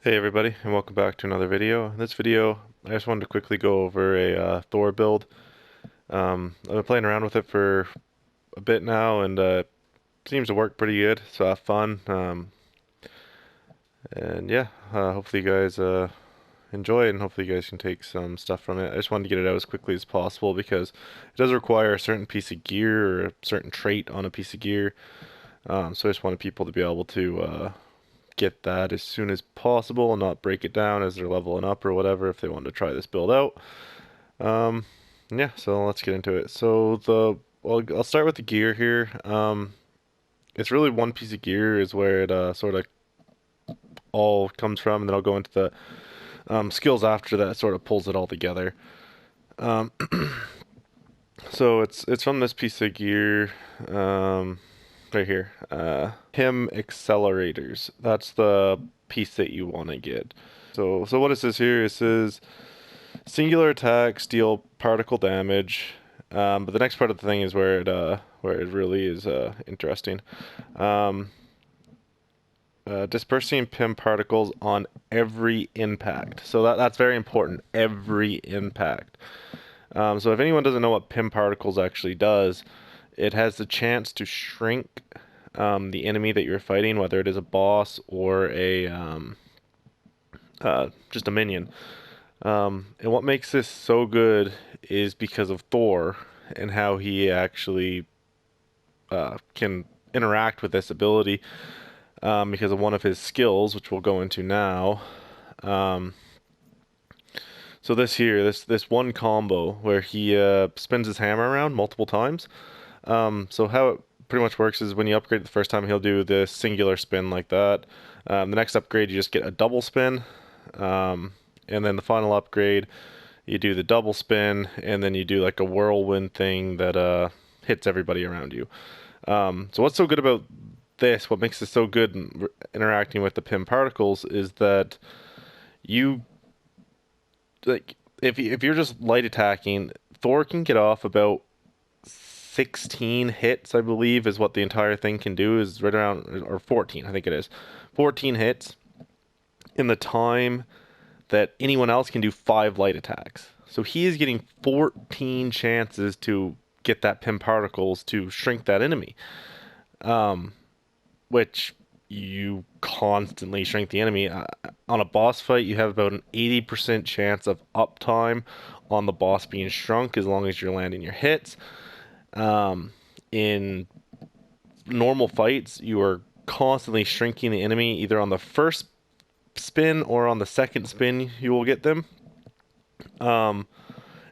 Hey everybody, and welcome back to another video. In this video, I just wanted to quickly go over a Thor build. I've been playing around with it for a bit now, and it seems to work pretty good. So have fun, and yeah, hopefully you guys enjoy it, and hopefully you guys can take some stuff from it. I just wanted to get it out as quickly as possible because it does require a certain piece of gear or a certain trait on a piece of gear. So I just wanted people to be able to get that as soon as possible and not break it down as they're leveling up or whatever if they want to try this build out. Um, yeah, so let's get into it. I'll start with the gear here. It's really one piece of gear is where it sort of all comes from, and then I'll go into the skills after that. Sort of pulls it all together. Um, so it's from this piece of gear. Right here. Him accelerators. That's the piece that you want to get. So what it says here, it says singular attacks deal particle damage. But the next part of the thing is where it really is interesting. Um, Dispersing pim particles on every impact. So that's very important. Every impact. So if anyone doesn't know what pim particles actually does, it has the chance to shrink the enemy that you're fighting, whether it is a boss or a just a minion. And what makes this so good is because of Thor and how he actually can interact with this ability because of one of his skills, which we'll go into now. Um, so this one combo where he spins his hammer around multiple times. So how it pretty much works is when you upgrade the first time, he'll do this singular spin like that. The next upgrade, you just get a double spin. And then the final upgrade, you do the double spin, and then you do like a whirlwind thing that hits everybody around you. So what's so good about this, what makes it so good in interacting with the pim particles is that you like if you're just light attacking, Thor can get off about 16 hits, I believe, is what the entire thing can do, is right around, or 14, I think it is. 14 hits in the time that anyone else can do 5 light attacks. So he is getting 14 chances to get that pin particles to shrink that enemy, which you constantly shrink the enemy. On a boss fight, you have about an 80% chance of uptime on the boss being shrunk as long as you're landing your hits. In normal fights, you are constantly shrinking the enemy either on the first spin or on the second spin you will get them. And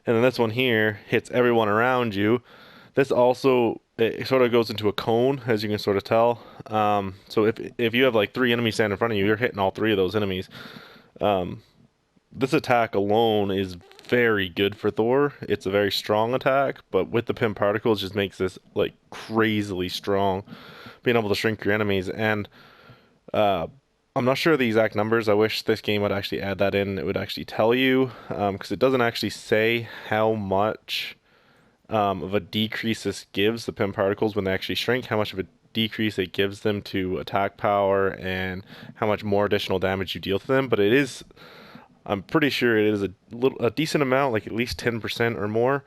then this one here hits everyone around you. This also, it sort of goes into a cone, as you can sort of tell. So if you have like 3 enemies standing in front of you, you're hitting all 3 of those enemies. This attack alone is very good for Thor. It's a very strong attack, but with the pin particles just makes this like crazily strong, being able to shrink your enemies. And uh, I'm not sure of the exact numbers. I wish this game would actually add that in. It would actually tell you, because it doesn't actually say how much of a decrease this gives the pin particles when they actually shrink, how much of a decrease it gives them to attack power, and how much more additional damage you deal to them. But it is, I'm pretty sure it is a decent amount, like at least 10% or more,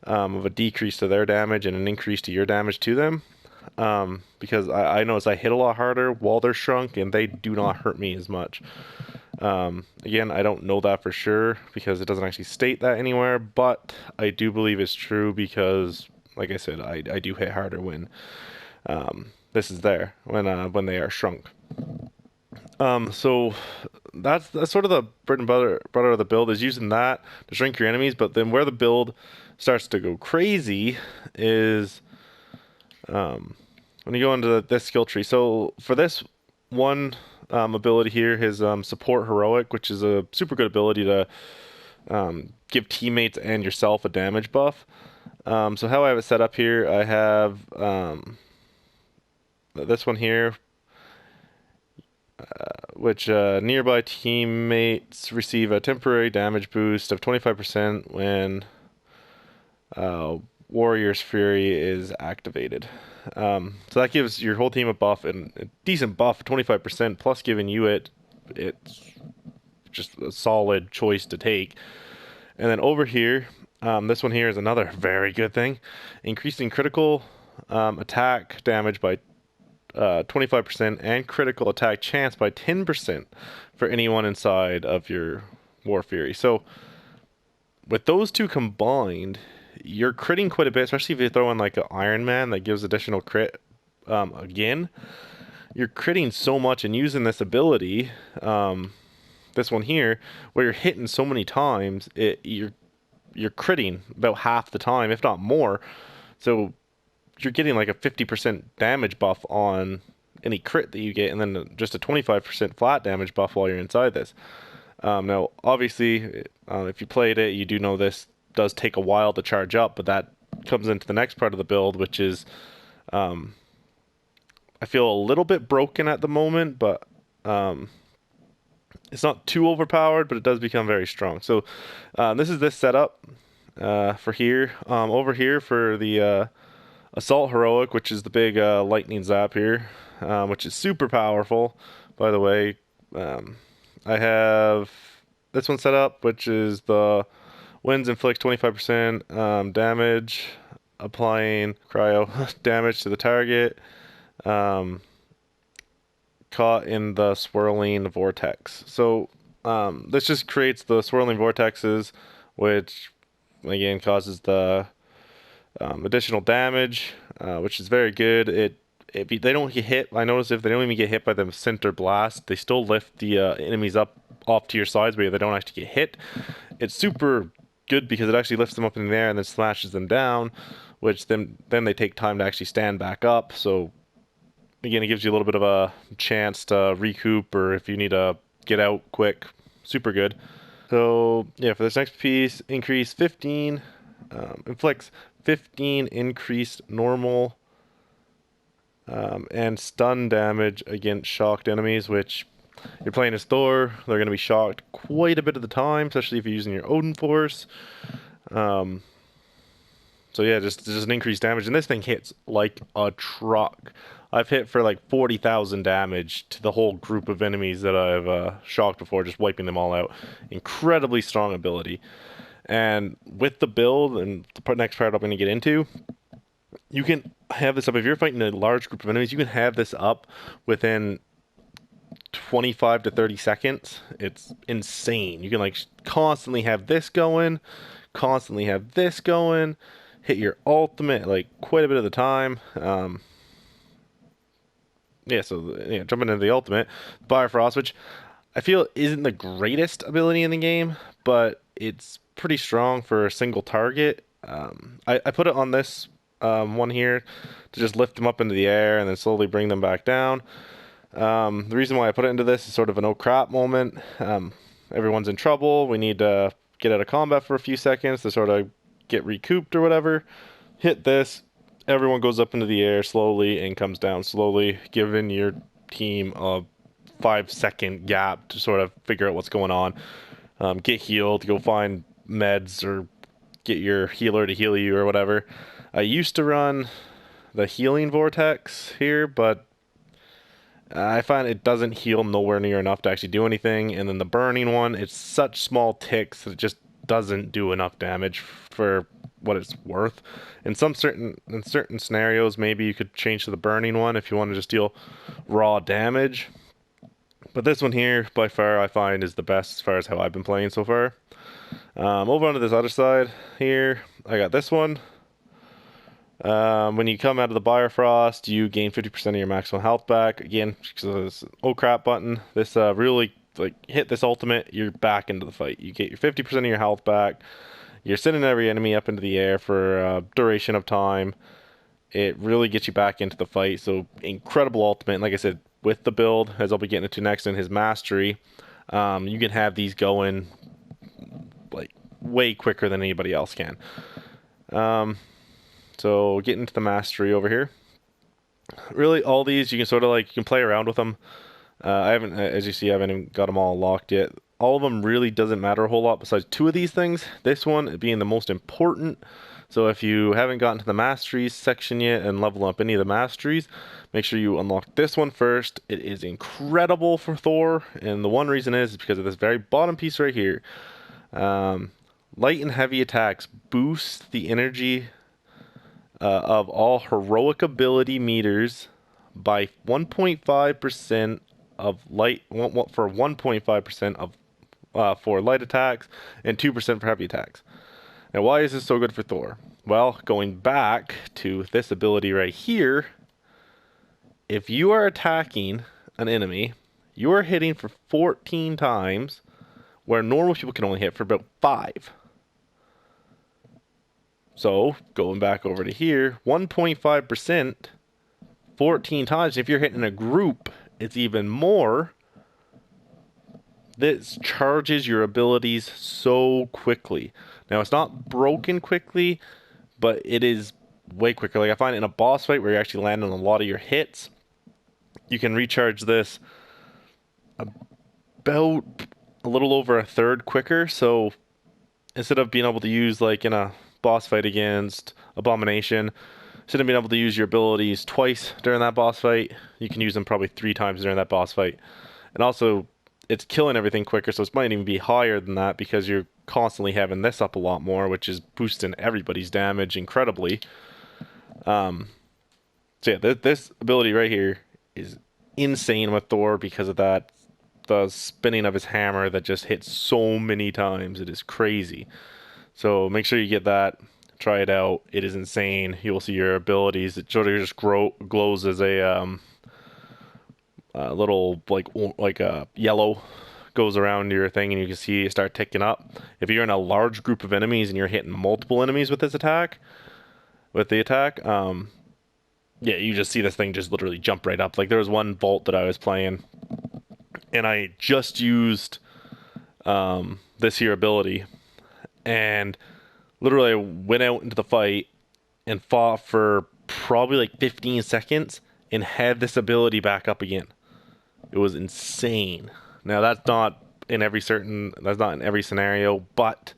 of a decrease to their damage and an increase to your damage to them. Because I notice I hit a lot harder while they're shrunk, and they do not hurt me as much. Again, I don't know that for sure because it doesn't actually state that anywhere, but I do believe it's true because, like I said, I do hit harder when this is there when they are shrunk. So that's sort of the bread and butter of the build is using that to shrink your enemies. But then where the build starts to go crazy is when you go into this skill tree. So for this one ability here, his support heroic, which is a super good ability to give teammates and yourself a damage buff. So how I have it set up here, I have this one here, which nearby teammates receive a temporary damage boost of 25% when Warrior's Fury is activated. So that gives your whole team a buff, and a decent buff, 25%, plus giving you it's just a solid choice to take. And then over here, this one here is another very good thing. Increasing critical attack damage by 25% and critical attack chance by 10% for anyone inside of your War Fury. So with those two combined, you're critting quite a bit, especially if you throw in like an Iron Man that gives additional crit again. You're critting so much and using this ability, this one here, where you're hitting so many times, you're critting about half the time, if not more. So you're getting like a 50% damage buff on any crit that you get, and then just a 25% flat damage buff while you're inside this. Now, obviously, if you played it, you do know this does take a while to charge up, but that comes into the next part of the build, which is, I feel a little bit broken at the moment, but it's not too overpowered, but it does become very strong. So this is this setup for here. Over here for the Assault Heroic, which is the big lightning zap here, which is super powerful, by the way. I have this one set up, which is the winds inflict 25% damage, applying cryo damage to the target, caught in the swirling vortex. So this just creates the swirling vortexes, which again causes the additional damage, which is very good. If they don't get hit, I notice if they don't even get hit by the center blast, they still lift the enemies up off to your sides, but they don't actually get hit. It's super good because it actually lifts them up in the air and then smashes them down, which then they take time to actually stand back up. So again, it gives you a little bit of a chance to recoup, or if you need to get out quick. Super good. So yeah, for this next piece, increase 15, inflicts 15 increased normal and stun damage against shocked enemies, which you're playing as Thor, they're going to be shocked quite a bit of the time, especially if you're using your Odin Force. So yeah, just an increased damage, and this thing hits like a truck. I've hit for like 40,000 damage to the whole group of enemies that I've shocked before, just wiping them all out. Incredibly strong ability. And with the build, and the next part I'm going to get into, you can have this up. If you're fighting a large group of enemies, you can have this up within 25 to 30 seconds. It's insane. You can like constantly have this going, constantly have this going, hit your ultimate like quite a bit of the time. Jumping into the ultimate, Bifrost, which I feel isn't the greatest ability in the game, but it's pretty strong for a single target. I put it on this one here to just lift them up into the air and then slowly bring them back down. The reason why I put it into this is sort of an oh crap moment. Everyone's in trouble. We need to get out of combat for a few seconds to sort of get recouped or whatever. Hit this. Everyone goes up into the air slowly and comes down slowly, giving your team a 5-second gap to sort of figure out what's going on. Get healed, go find meds, or get your healer to heal you or whatever. I used to run the healing vortex here, but I find it doesn't heal nowhere near enough to actually do anything. And then the burning one, it's such small ticks that it just doesn't do enough damage for what it's worth. In certain scenarios, maybe you could change to the burning one if you want to just deal raw damage. But this one here, by far, I find is the best as far as how I've been playing so far. Over onto this other side here, I got this one. When you come out of the Bifrost, you gain 50% of your maximum health back. Again, because of this oh crap button, this really like hit this ultimate, you're back into the fight. You get your 50% of your health back. You're sending every enemy up into the air for a duration of time. It really gets you back into the fight. So incredible ultimate. And like I said, with the build, as I'll be getting into next in his mastery, you can have these going like way quicker than anybody else can. So getting into the mastery over here. Really, all these you can sort of like you can play around with them. I haven't, as you see, I haven't even got them all locked yet. all of them really doesn't matter a whole lot besides two of these things. This one being the most important. So if you haven't gotten to the masteries section yet and level up any of the masteries, make sure you unlock this one first. It is incredible for Thor, and the one reason is because of this very bottom piece right here. Light and heavy attacks boost the energy of all heroic ability meters by 1.5% of light for 1.5% of for light attacks and 2% for heavy attacks. Now, why is this so good for Thor? Well, going back to this ability right here, if you are attacking an enemy, you are hitting for 14 times, where normal people can only hit for about 5. So, going back over to here, 1.5%, 14 times. If you're hitting a group, it's even more. This charges your abilities so quickly. Now, it's not broken quickly, but it is way quicker. Like, I find in a boss fight where you're actually landing a lot of your hits, you can recharge this about a little over a third quicker. So, instead of being able to use, like, in a boss fight against Abomination, instead of being able to use your abilities twice during that boss fight, you can use them probably 3 times during that boss fight. And also, it's killing everything quicker, so it might even be higher than that because you're constantly having this up a lot more, which is boosting everybody's damage incredibly. So yeah, this ability right here is insane with Thor because of that. The spinning of his hammer that just hits so many times. It is crazy. So make sure you get that. Try it out. It is insane. You will see your abilities. It sort of just glows as a little like a yellow goes around your thing, and you can see it start ticking up. If you're in a large group of enemies and you're hitting multiple enemies with this attack, yeah, you just see this thing just literally jump right up. Like there was one vault that I was playing, and I just used this here ability, and literally I went out into the fight and fought for probably like 15 seconds and had this ability back up again. It was insane. Now that's not in every scenario, but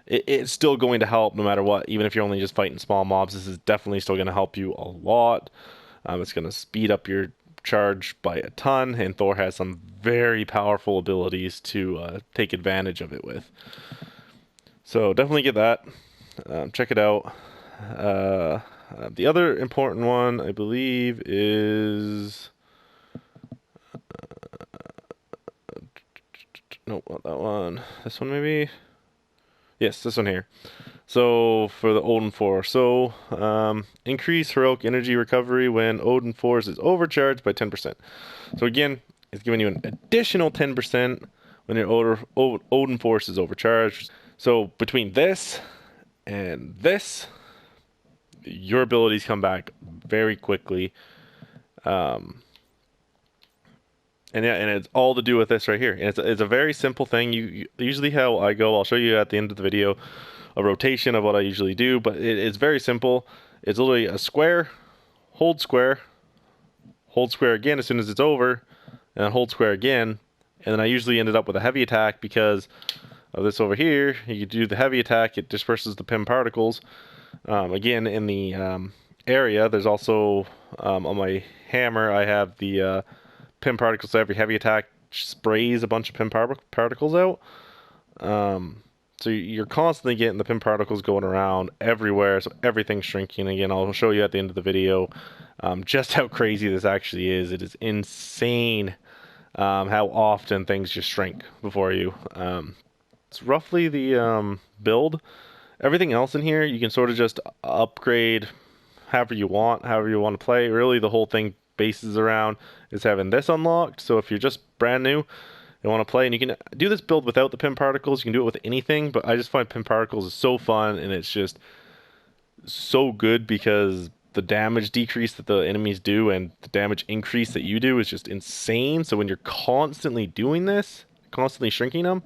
it's still going to help no matter what. Even if you're only just fighting small mobs, this is definitely still going to help you a lot. It's going to speed up your charge by a ton, and Thor has some very powerful abilities to take advantage of it with. So definitely get that. Check it out. The other important one, I believe, is... nope, not that one. This one, maybe? Yes, this one here. So, for the Odin Force. So, increase heroic energy recovery when Odin Force is overcharged by 10%. So, again, it's giving you an additional 10% when your Odin Force is overcharged. So, between this and this, your abilities come back very quickly. And yeah, and it's all to do with this right here. And it's a very simple thing. Usually how I go, I'll show you at the end of the video a rotation of what I usually do, but it's very simple. It's literally a square, hold square again as soon as it's over, and then hold square again. And then I usually ended up with a heavy attack because of this over here. You do the heavy attack, it disperses the pim particles. Again, in the area, there's also on my hammer, I have the pim particles. So every heavy attack sprays a bunch of pim particles out. So you're constantly getting the pim particles going around everywhere. So everything's shrinking. Again, I'll show you at the end of the video just how crazy this actually is. It is insane how often things just shrink before you. It's roughly the build. Everything else in here, you can sort of just upgrade however you want to play. Really, the whole thing bases around is having this unlocked. So if you're just brand new and want to play, and you can do this build without the pim particles, you can do it with anything, but I just find pim particles is so fun, and it's just so good because the damage decrease that the enemies do and the damage increase that you do is just insane. So when you're constantly doing this, constantly shrinking them,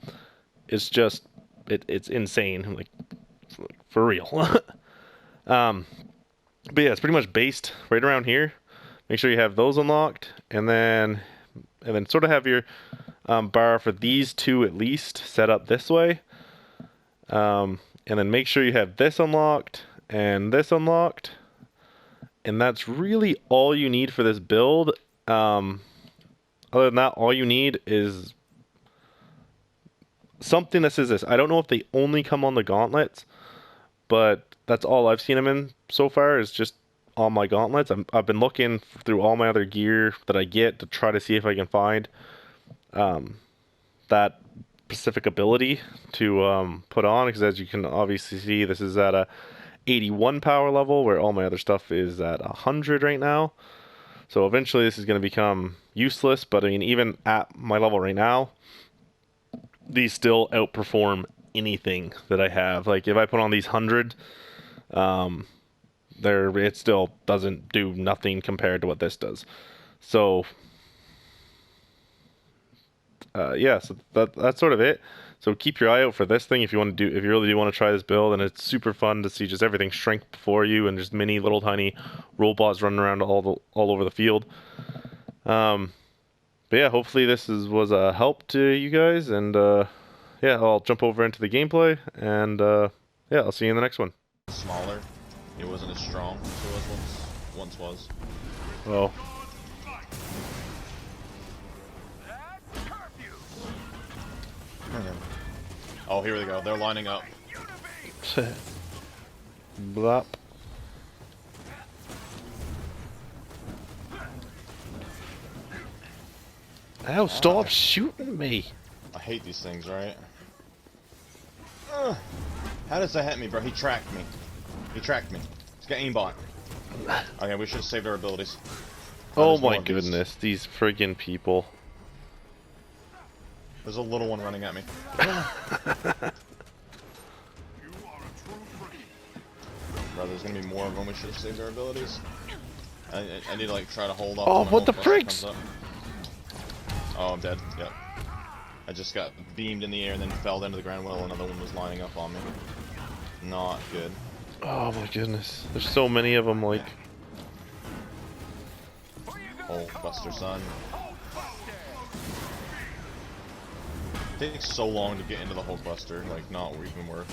it's just it's insane, like for real. But yeah, it's pretty much based right around here. Make sure you have those unlocked, and then and then sort of have your bar for these two at least set up this way. And then make sure you have this unlocked and this unlocked. And that's really all you need for this build. Other than that, all you need is something that says this. I don't know if they only come on the gauntlets, but that's all I've seen them in so far is just on my gauntlets. I've been looking through all my other gear that I get to try to see if I can find that specific ability to put on, because as you can obviously see, this is at a 81 power level where all my other stuff is at 100 right now. So eventually this is going to become useless, but I mean, even at my level right now, these still outperform anything that I have. Like if I put on these 100, it still doesn't do nothing compared to what this does. So yeah, so that's sort of it. So keep your eye out for this thing if you really do want to try this build, and it's super fun to see just everything shrink before you and just mini little tiny robots running around all over the field. But yeah, hopefully this was a help to you guys, and yeah, I'll jump over into the gameplay, and yeah, I'll see you in the next one. Smaller, it wasn't as strong as it once was. Well. Oh, here we go. They're lining up. Blop. Ow, stop shooting me. I hate these things, right? How does that hit me, bro? He tracked me. He tracked me. He's got aimbot. Okay, we should have saved our abilities. Oh my goodness, these friggin' people. There's a little one running at me. Bro, there's gonna be more of them. We should have saved our abilities. I need to like try to hold off. Oh, what the fricks? Oh, I'm dead. Yep. I just got beamed in the air and then fell down to the ground while another one was lining up on me. Not good. Oh my goodness. There's so many of them, like... Oh, Buster, son. It takes so long to get into the Hulkbuster, like, not even worth.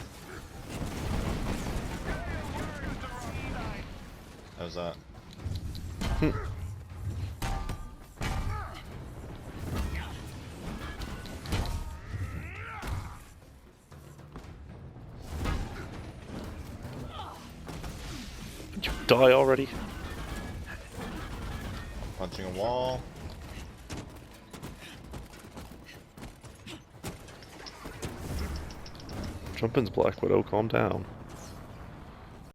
How's that? Did you die already? Punching a wall. Jumpin's Black Widow, calm down.